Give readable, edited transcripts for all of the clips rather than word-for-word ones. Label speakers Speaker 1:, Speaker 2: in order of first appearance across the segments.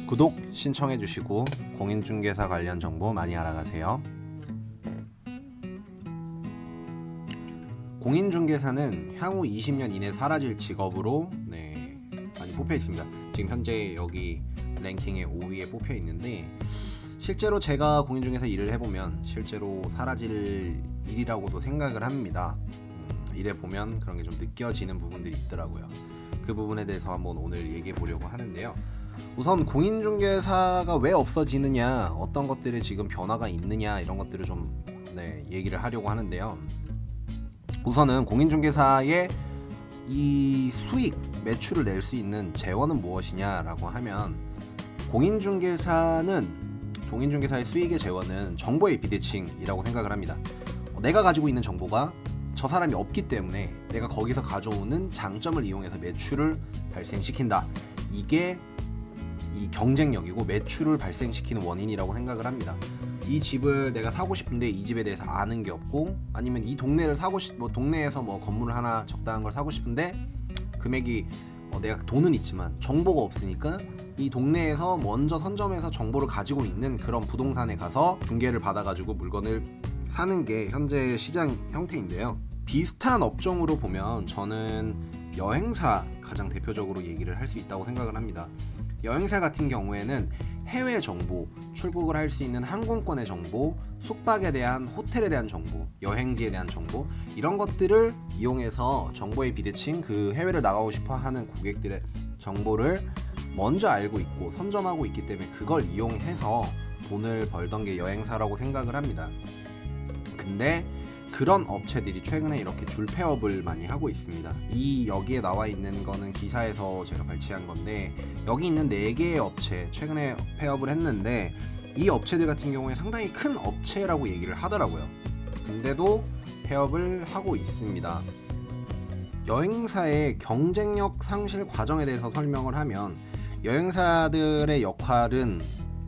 Speaker 1: 구독 신청해 주시고 공인중개사 관련 정보 많이 알아가세요. 공인중개사는 향후 20년 이내 사라질 직업으로 많이 뽑혀 있습니다. 지금 현재 여기 랭킹의 5위에 뽑혀 있는데, 실제로 제가 공인중개사 일을 해보면 실제로 사라질 일이라고도 생각을 합니다. 일해 보면 그런 게 좀 느껴지는 부분들이 있더라고요. 그 부분에 대해서 한번 오늘 얘기해 보려고 하는데요. 우선 공인중개사가 왜 없어지느냐, 어떤 것들이 지금 변화가 있느냐, 이런 것들을 좀 얘기를 하려고 하는데요. 우선은 공인중개사의 이 수익, 매출을 낼 수 있는 재원은 무엇이냐라고 하면, 공인중개사의 수익의 재원은 정보의 비대칭이라고 생각을 합니다. 내가 가지고 있는 정보가 저 사람이 없기 때문에 내가 거기서 가져오는 장점을 이용해서 매출을 발생시킨다. 이게 이 경쟁력이고 매출을 발생시키는 원인이라고 생각을 합니다. 이 집을 내가 사고 싶은데 이 집에 대해서 아는 게 없고, 아니면 이 동네를 동네에서 건물을 하나 적당한 걸 사고 싶은데 금액이 내가 돈은 있지만 정보가 없으니까 이 동네에서 먼저 선점해서 정보를 가지고 있는 그런 부동산에 가서 중개를 받아가지고 물건을 사는 게 현재 시장 형태인데요. 비슷한 업종으로 보면 저는 여행사 가장 대표적으로 얘기를 할 수 있다고 생각을 합니다. 여행사 같은 경우에는 해외 정보, 출국을 할 수 있는 항공권의 정보, 숙박에 대한, 호텔에 대한 정보, 여행지에 대한 정보, 이런 것들을 이용해서 정보의 비대칭, 그 해외를 나가고 싶어 하는 고객들의 정보를 먼저 알고 있고 선점하고 있기 때문에 그걸 이용해서 돈을 벌던 게 여행사라고 생각을 합니다. 근데 그런 업체들이 최근에 이렇게 줄 폐업을 많이 하고 있습니다. 여기에 나와 있는 거는 기사에서 제가 발췌한 건데, 여기 있는 4개의 업체 최근에 폐업을 했는데, 이 업체들 같은 경우에 상당히 큰 업체라고 얘기를 하더라고요. 근데도 폐업을 하고 있습니다. 여행사의 경쟁력 상실 과정에 대해서 설명을 하면, 여행사들의 역할은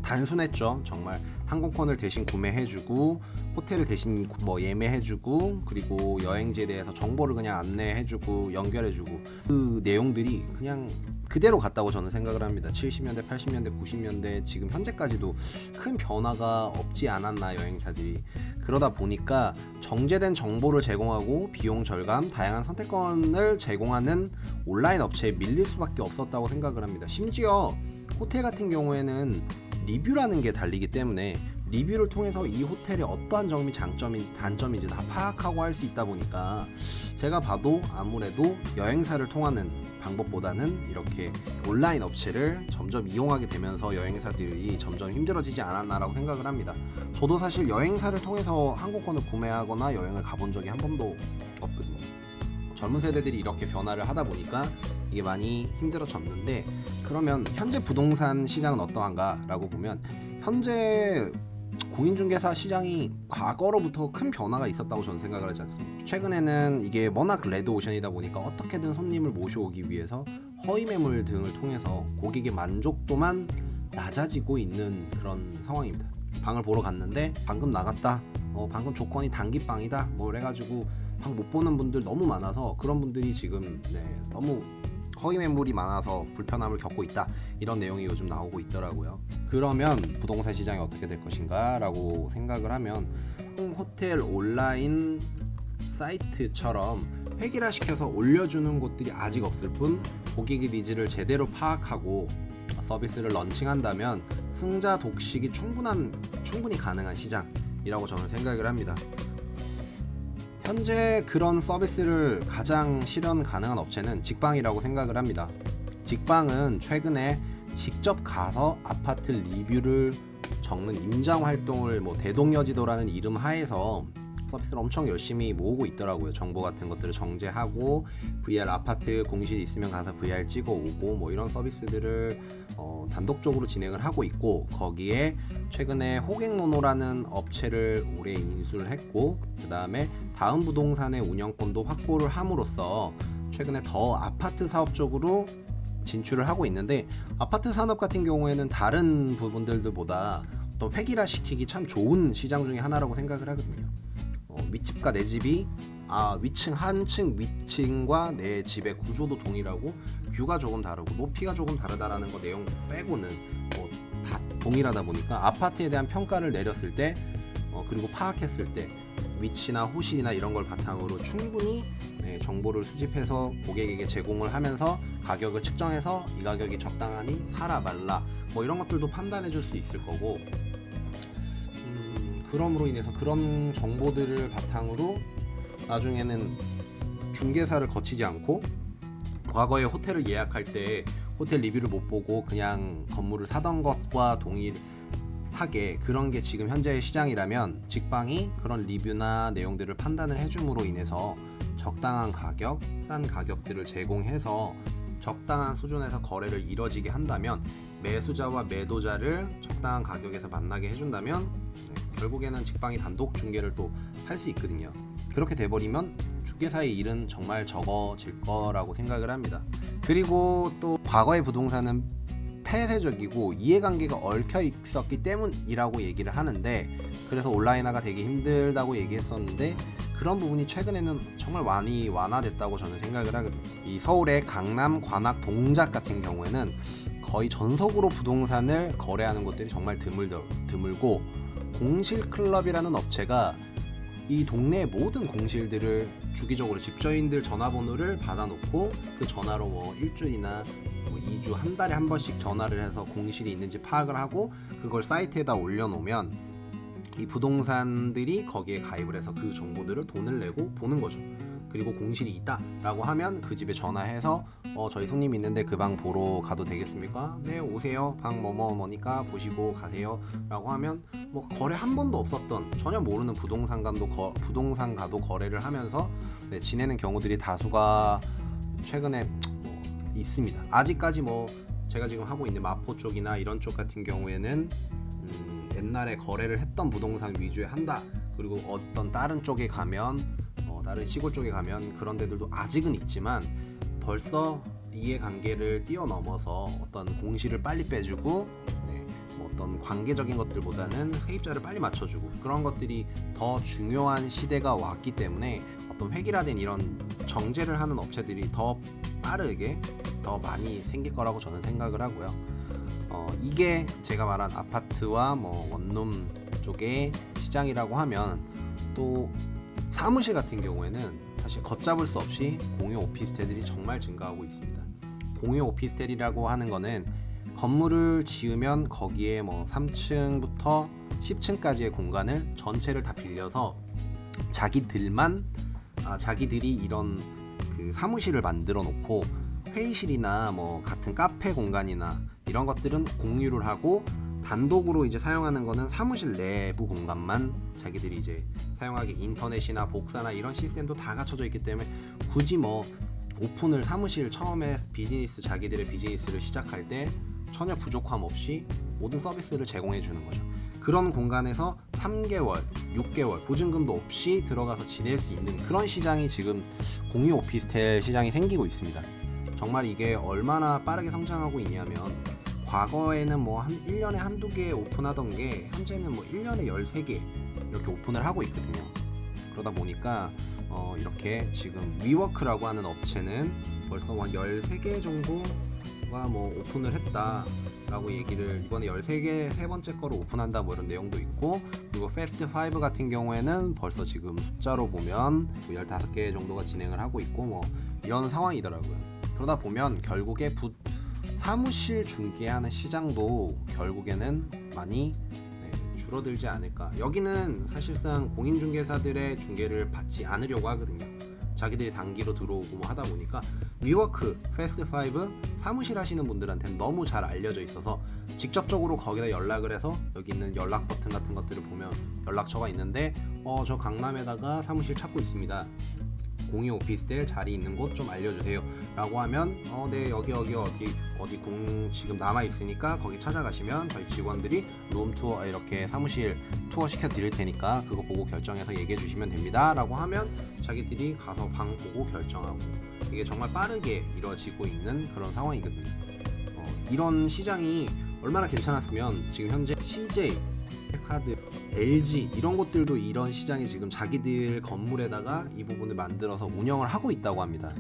Speaker 1: 단순했죠. 정말 항공권을 대신 구매해주고, 호텔을 대신 예매해주고, 그리고 여행지에 대해서 정보를 그냥 안내해주고 연결해주고, 그 내용들이 그냥 그대로 갔다고 저는 생각을 합니다. 70년대, 80년대, 90년대, 지금 현재까지도 큰 변화가 없지 않았나, 여행사들이. 그러다 보니까 정제된 정보를 제공하고 비용 절감, 다양한 선택권을 제공하는 온라인 업체에 밀릴 수밖에 없었다고 생각을 합니다. 심지어 호텔 같은 경우에는 리뷰라는 게 달리기 때문에 리뷰를 통해서 이 호텔의 어떠한 점이 장점인지 단점인지 다 파악하고 할 수 있다 보니까, 제가 봐도 아무래도 여행사를 통하는 방법보다는 이렇게 온라인 업체를 점점 이용하게 되면서 여행사들이 점점 힘들어지지 않았나라고 생각을 합니다. 저도 사실 여행사를 통해서 항공권을 구매하거나 여행을 가본 적이 한 번도 없거든요. 젊은 세대들이 이렇게 변화를 하다 보니까 이게 많이 힘들어졌는데, 그러면 현재 부동산 시장은 어떠한가 라고 보면, 현재 공인중개사 시장이 과거로부터 큰 변화가 있었다고 저는 생각을 하지 않습니다. 최근에는 이게 워낙 레드오션이다 보니까 어떻게든 손님을 모셔오기 위해서 허위 매물 등을 통해서 고객의 만족도만 낮아지고 있는 그런 상황입니다. 방을 보러 갔는데 방금 나갔다, 방금 조건이 단기방이다, 그래가지고 방 못 보는 분들 너무 많아서, 그런 분들이 지금 너무 허위 매물이 많아서 불편함을 겪고 있다, 이런 내용이 요즘 나오고 있더라고요. 그러면 부동산 시장이 어떻게 될 것인가 라고 생각을 하면, 호텔 온라인 사이트처럼 획일화 시켜서 올려주는 곳들이 아직 없을 뿐, 고객의 니즈를 제대로 파악하고 서비스를 런칭한다면 승자 독식이 충분히 가능한 시장이라고 저는 생각을 합니다. 현재 그런 서비스를 가장 실현 가능한 업체는 직방이라고 생각을 합니다. 직방은 최근에 직접 가서 아파트 리뷰를 적는 임장 활동을 대동여지도라는 이름 하에서 서비스를 엄청 열심히 모으고 있더라고요. 정보 같은 것들을 정제하고 VR 아파트 공실 있으면 가서 VR 찍어 오고 이런 서비스들을 단독적으로 진행을 하고 있고, 거기에 최근에 호객노노라는 업체를 올해 인수를 했고, 그 다음에 다음 부동산의 운영권도 확보를 함으로써 최근에 더 아파트 사업 쪽으로 진출을 하고 있는데, 아파트 산업 같은 경우에는 다른 부분들보다 또 획일화 시키기 참 좋은 시장 중에 하나라고 생각을 하거든요. 윗집과 내 집이 한층 위층과 내 집의 구조도 동일하고 뷰가 조금 다르고 높이가 조금 다르다라는 거 내용 빼고는 동일하다 보니까 아파트에 대한 평가를 내렸을 때 그리고 파악했을 때 위치나 호실이나 이런 걸 바탕으로 충분히 정보를 수집해서 고객에게 제공을 하면서 가격을 측정해서 이 가격이 적당하니 사라 말라 뭐 이런 것들도 판단해 줄 수 있을 거고, 그럼으로 인해서 그런 정보들을 바탕으로 나중에는 중개사를 거치지 않고 과거에 호텔을 예약할 때 호텔 리뷰를 못 보고 그냥 건물을 사던 것과 동일하게 그런 게 지금 현재의 시장이라면 직방이 그런 리뷰나 내용들을 판단을 해줌으로 인해서 적당한 가격, 싼 가격들을 제공해서 적당한 수준에서 거래를 이뤄지게 한다면, 매수자와 매도자를 적당한 가격에서 만나게 해준다면 결국에는 직방이 단독 중개를 또 할 수 있거든요. 그렇게 돼버리면 중개사의 일은 정말 적어질 거라고 생각을 합니다. 그리고 또 과거의 부동산은 폐쇄적이고 이해관계가 얽혀 있었기 때문이라고 얘기를 하는데, 그래서 온라인화가 되기 힘들다고 얘기했었는데 그런 부분이 최근에는 정말 많이 완화됐다고 저는 생각을 하거든요. 이 서울의 강남, 관악, 동작 같은 경우에는 거의 전속으로 부동산을 거래하는 곳들이 정말 드물고, 공실클럽이라는 업체가 이 동네의 모든 공실들을 주기적으로 집주인들 전화번호를 받아놓고 그 전화로 뭐 일주일이나 뭐 2주, 한 달에 한 번씩 전화를 해서 공실이 있는지 파악을 하고 그걸 사이트에다 올려놓으면 이 부동산들이 거기에 가입을 해서 그 정보들을 돈을 내고 보는 거죠. 그리고 공실이 있다 라고 하면 그 집에 전화해서 저희 손님 있는데 그 방 보러 가도 되겠습니까? 네, 오세요. 방 뭐니까 보시고 가세요 라고 하면 뭐 거래 한 번도 없었던 전혀 모르는 부동산가도 거래를 하면서 지내는 경우들이 다수가 최근에 있습니다. 아직까지 뭐 제가 지금 하고 있는 마포 쪽이나 이런 쪽 같은 경우에는 옛날에 거래를 했던 부동산 위주에 한다. 그리고 어떤 다른 쪽에 가면 다른 시골 쪽에 가면 그런 데들도 아직은 있지만 벌써 이해관계를 뛰어넘어서 어떤 공실을 빨리 빼주고 뭐 어떤 관계적인 것들보다는 세입자를 빨리 맞춰주고 그런 것들이 더 중요한 시대가 왔기 때문에 어떤 획일화된 이런 정제를 하는 업체들이 더 빠르게 더 많이 생길 거라고 저는 생각을 하고요. 이게 제가 말한 아파트와 뭐 원룸 쪽의 시장이라고 하면, 또 사무실 같은 경우에는 사실 걷잡을 수 없이 공유 오피스텔들이 정말 증가하고 있습니다. 공유 오피스텔이라고 하는 거는 건물을 지으면 거기에 뭐 3층부터 10층까지의 공간을 전체를 다 빌려서 자기들이 이런 그 사무실을 만들어 놓고 회의실이나 뭐 같은 카페 공간이나 이런 것들은 공유를 하고, 단독으로 이제 사용하는 거는 사무실 내부 공간만 자기들이 이제 사용하게, 인터넷이나 복사나 이런 시스템도 다 갖춰져 있기 때문에 굳이 뭐 오픈을 사무실 처음에 자기들의 비즈니스를 시작할 때 전혀 부족함 없이 모든 서비스를 제공해 주는 거죠. 그런 공간에서 3개월, 6개월 보증금도 없이 들어가서 지낼 수 있는 그런 시장이 지금 공유 오피스텔 시장이 생기고 있습니다. 정말 이게 얼마나 빠르게 성장하고 있냐면, 과거에는 뭐 한 1년에 한두 개 오픈하던 게 현재는 뭐 1년에 13개 이렇게 오픈을 하고 있거든요. 그러다 보니까 이렇게 지금 위워크라고 하는 업체는 벌써 한 13개 정도가 뭐 오픈을 했다라고 얘기를, 이번에 13개 세 번째 거로 오픈한다 뭐 이런 내용도 있고, 그리고 패스트5 같은 경우에는 벌써 지금 숫자로 보면 15개 정도가 진행을 하고 있고 뭐 이런 상황이더라고요. 그러다 보면 결국에 사무실 중개하는 시장도 결국에는 많이 줄어들지 않을까. 여기는 사실상 공인중개사들의 중개를 받지 않으려고 하거든요. 자기들이 단기로 들어오고 뭐 하다 보니까 위워크, 패스트5 사무실 하시는 분들한테는 너무 잘 알려져 있어서 직접적으로 거기다 연락을 해서 여기 있는 연락 버튼 같은 것들을 보면 연락처가 있는데 저 강남에다가 사무실 찾고 있습니다. 공유 오피스텔 자리 있는 곳 좀 알려주세요 라고 하면 네, 여기 어디 공 지금 남아 있으니까 거기 찾아가시면 저희 직원들이 룸투어 이렇게 사무실 투어 시켜 드릴 테니까 그거 보고 결정해서 얘기해 주시면 됩니다 라고 하면 자기들이 가서 방 보고 결정하고, 이게 정말 빠르게 이루어지고 있는 그런 상황이거든요. 이런 시장이 얼마나 괜찮았으면 지금 현재 CJ, 카드, LG 이런 곳들도 이런 시장이 지금 자기들 건물에다가 이 부분을 만들어서 운영을 하고 있다고 합니다.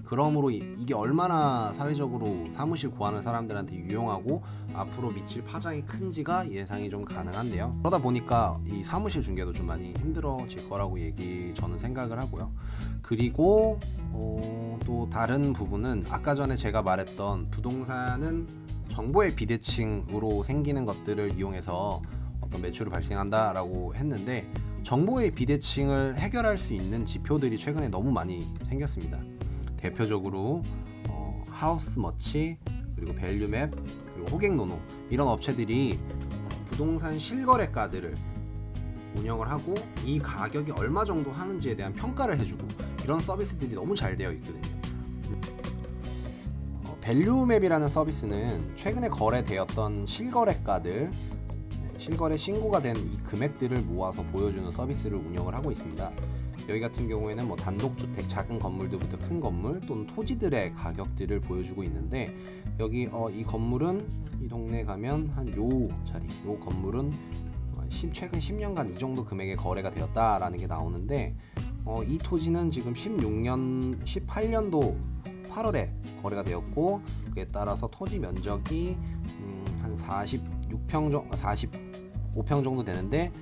Speaker 1: 그러므로 이게 얼마나 사회적으로 사무실 구하는 사람들한테 유용하고 앞으로 미칠 파장이 큰지가 예상이 좀 가능한데요. 그러다 보니까 이 사무실 중개도 좀 많이 힘들어질 거라고 저는 생각을 하고요. 그리고 또 다른 부분은 아까 전에 제가 말했던 부동산은 정보의 비대칭으로 생기는 것들을 이용해서 어떤 매출을 발생한다라고 했는데, 정보의 비대칭을 해결할 수 있는 지표들이 최근에 너무 많이 생겼습니다. 대표적으로 하우스머치, 그리고 밸류맵, 그리고 호갱노노, 이런 업체들이 부동산 실거래가들을 운영을 하고 이 가격이 얼마 정도 하는지에 대한 평가를 해주고, 이런 서비스들이 너무 잘 되어 있거든요. 밸류맵이라는 서비스는 최근에 거래되었던 실거래가들, 실거래 신고가 된 이 금액들을 모아서 보여주는 서비스를 운영을 하고 있습니다. 여기 같은 경우에는 뭐 단독주택, 작은 건물들부터 큰 건물 또는 토지들의 가격들을 보여주고 있는데, 여기 이 건물은 이 동네 가면 한 요 자리, 요 건물은 최근 10년간 이 정도 금액에 거래가 되었다라는 게 나오는데, 이 토지는 지금 18년도 8월에 거래가 되었고, 그에 따라서 토지 면적이 한 45평 정도 되는데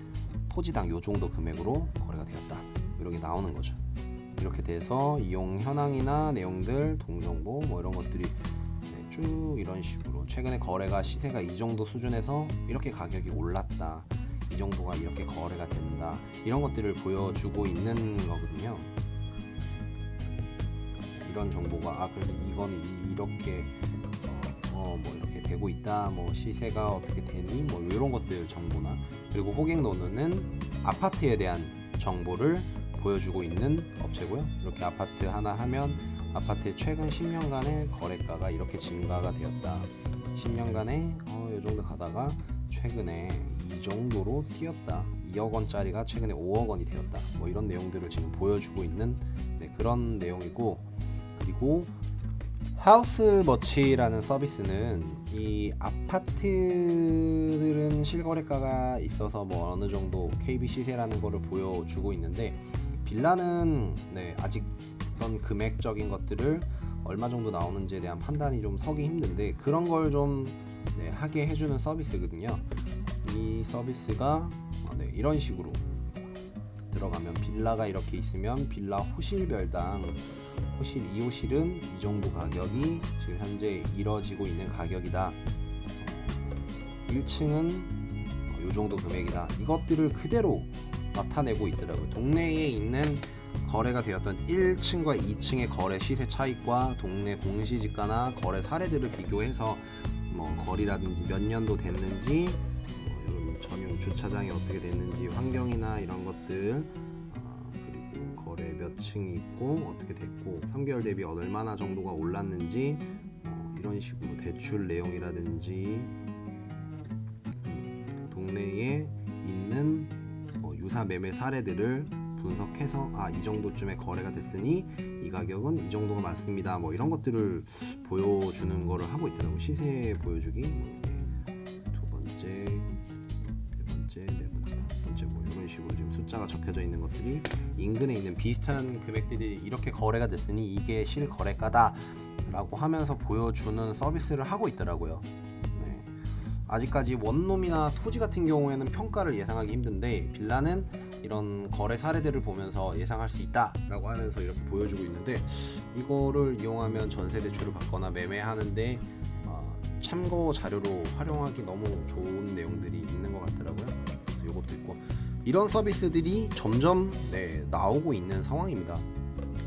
Speaker 1: 토지당 요 정도 금액으로 거래가 되었다, 이렇게 나오는 거죠. 이렇게 돼서 이용 현황이나 내용들, 동정보 뭐 이런 것들이 쭉 이런 식으로 최근에 거래가 시세가 이 정도 수준에서 이렇게 가격이 올랐다, 이 정도가 이렇게 거래가 된다, 이런 것들을 보여주고 있는 거거든요. 이런 정보가 그래서 이건 이렇게 뭐 이렇게 되고 있다, 뭐 시세가 어떻게 되니, 뭐 이런 것들 정보나, 그리고 호갱노는은 아파트에 대한 정보를 보여주고 있는 업체고요. 이렇게 아파트 하나 하면 아파트의 최근 10년간의 거래가가 이렇게 증가가 되었다, 10년간에 이 정도 가다가 최근에 이 정도로 뛰었다, 2억 원짜리가 최근에 5억 원이 되었다, 뭐 이런 내용들을 지금 보여주고 있는 그런 내용이고, 그리고 하우스머치라는 서비스는 이 아파트들은 실거래가가 있어서 뭐 어느 정도 KB 시세라는 거를 보여주고 있는데, 빌라는 아직 어떤 금액적인 것들을 얼마 정도 나오는지에 대한 판단이 좀 서기 힘든데, 그런 걸 좀 하게 해주는 서비스거든요. 이 서비스가 이런 식으로 들어가면, 빌라가 이렇게 있으면 빌라 호실별당 호실 2호실은 이 정도 가격이 지금 현재 이뤄지고 있는 가격이다, 1층은 이 정도 금액이다, 이것들을 그대로 나타내고 있더라고요. 동네에 있는 거래가 되었던 1층과 2층의 거래 시세 차익과 동네 공시지가나 거래 사례들을 비교해서 뭐 거리라든지 몇 년도 됐는지, 이런 전용 주차장이 어떻게 됐는지, 환경이나 이런 것들, 그리고 거래 몇 층이 있고 어떻게 됐고 3개월 대비 얼마나 정도가 올랐는지, 이런 식으로 대출 내용이라든지 동네에 있는 유사 매매 사례들을 분석해서 이 정도쯤에 거래가 됐으니 이 가격은 이 정도가 맞습니다, 뭐 이런 것들을 보여주는 거를 하고 있더라고요. 시세 보여주기, 두 번째, 네 번째, 다섯 번째, 뭐 이런 식으로 지금 숫자가 적혀져 있는 것들이 인근에 있는 비슷한 금액들이 이렇게 거래가 됐으니 이게 실거래가다 라고 하면서 보여주는 서비스를 하고 있더라고요. 아직까지 원룸이나 토지 같은 경우에는 평가를 예상하기 힘든데, 빌라는 이런 거래 사례들을 보면서 예상할 수 있다라고 하면서 이렇게 보여주고 있는데, 이거를 이용하면 전세 대출을 받거나 매매하는데 참고 자료로 활용하기 너무 좋은 내용들이 있는 것 같더라고요. 그래서 이것도 있고, 이런 서비스들이 점점 나오고 있는 상황입니다.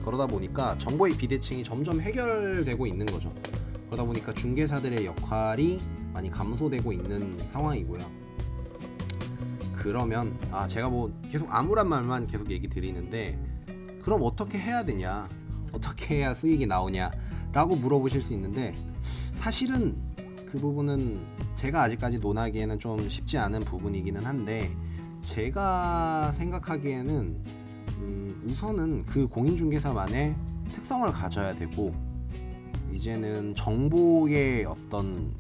Speaker 1: 그러다 보니까 정보의 비대칭이 점점 해결되고 있는 거죠. 그러다 보니까 중개사들의 역할이 많이 감소되고 있는 상황이고요. 그러면 제가 뭐 계속 암울한 말만 계속 얘기 드리는데, 그럼 어떻게 해야 되냐, 어떻게 해야 수익이 나오냐 라고 물어보실 수 있는데, 사실은 그 부분은 제가 아직까지 논하기에는 좀 쉽지 않은 부분이기는 한데, 제가 생각하기에는 우선은 그 공인중개사만의 특성을 가져야 되고, 이제는 정보의 어떤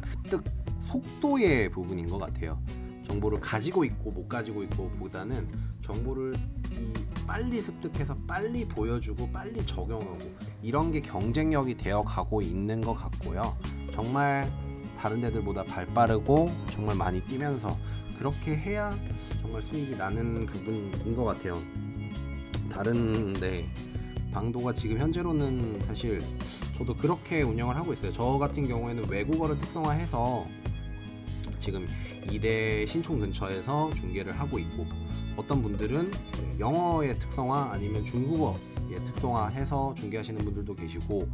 Speaker 1: 습득 속도의 부분인 것 같아요. 정보를 가지고 있고 못 가지고 있고 보다는 정보를 이 빨리 습득해서 빨리 보여주고 빨리 적용하고 이런 게 경쟁력이 되어 가고 있는 것 같고요. 정말 다른 데들보다 발빠르고 정말 많이 뛰면서 그렇게 해야 정말 수익이 나는 부분인 것 같아요. 다른데 방도가 지금 현재로는 사실 저도 그렇게 운영을 하고 있어요. 저 같은 경우에는 외국어를 특성화해서 지금 이대 신촌 근처에서 중계를 하고 있고, 어떤 분들은 영어의 특성화 아니면 중국어의 특성화해서 중계하시는 분들도 계시고,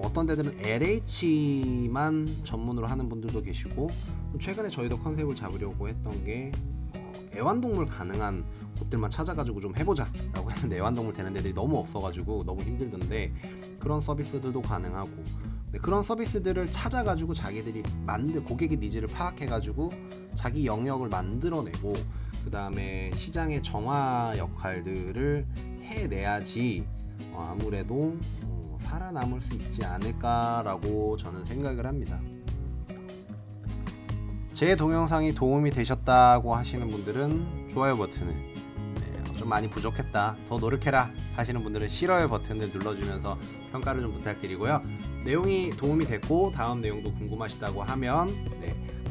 Speaker 1: 어떤 데들은 LH만 전문으로 하는 분들도 계시고, 최근에 저희도 컨셉을 잡으려고 했던 게 애완동물 가능한 곳들만 찾아가지고 좀 해보자 라고 했는데 애완동물 되는 데들이 너무 없어가지고 너무 힘들던데, 그런 서비스들도 가능하고, 그런 서비스들을 찾아가지고 자기들이 고객의 니즈를 파악해가지고 자기 영역을 만들어내고 그 다음에 시장의 정화 역할들을 해내야지 아무래도 살아남을 수 있지 않을까라고 저는 생각을 합니다. 제 동영상이 도움이 되셨다고 하시는 분들은 좋아요 버튼을, 좀 많이 부족했다, 더 노력해라 하시는 분들은 싫어요 버튼을 눌러주면서 평가를 좀 부탁드리고요. 내용이 도움이 됐고 다음 내용도 궁금하시다고 하면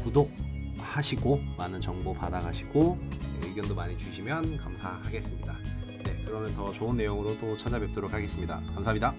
Speaker 1: 구독하시고 많은 정보 받아가시고 의견도 많이 주시면 감사하겠습니다. 그러면 더 좋은 내용으로 또 찾아뵙도록 하겠습니다. 감사합니다.